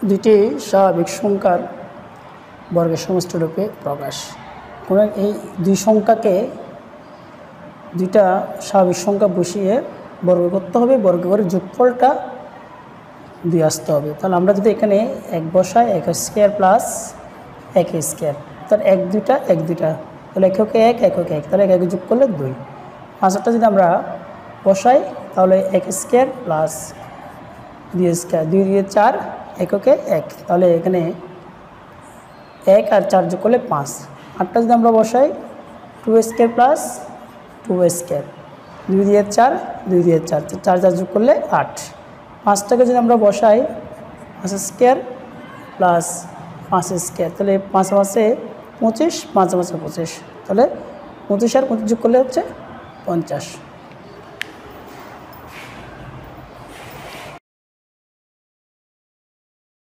দুইটি স্বাভাবিক সংখ্যার বর্গের সমষ্টি রূপে প্রকাশ। কোনো এই দুই সংখ্যাকে দুইটা স্বাভাবিক সংখ্যা বসিয়ে বর্গ করতে হবে, বর্গ করে যোগফলটা 2 আসতে হবে। তাহলে আমরা যদি এখানে 1 বসাই, 1 স্কোয়ার প্লাস 1 স্কোয়ার, তাহলে 1 2টা 1 2টা, তাহলে এককে 1 এককে 1, তাহলে 1 যোগ করলে 2। পাঁচটা যদি আমরা বসাই তাহলে 1 স্কোয়ার প্লাস 2 স্কোয়ার, 2 দিয়ে 4 এককে 1, তাহলে এখানে 1 আর 4 যোগ করলে 5। আটটা যদি আমরা বসাই 2 স্কোয়ার প্লাস 2 স্কোয়ার, 2 দিয়ে 4 2 দিয়ে 4, 4 4 যোগ করলে 8। পাঁচটাকে যদি আমরা বসাই 5 স্কোয়ার প্লাস 5 স্কোয়ার, তাহলে 5 5 25, 5 5 25, তাহলে 25 আর 25 যোগ করলে হচ্ছে 50।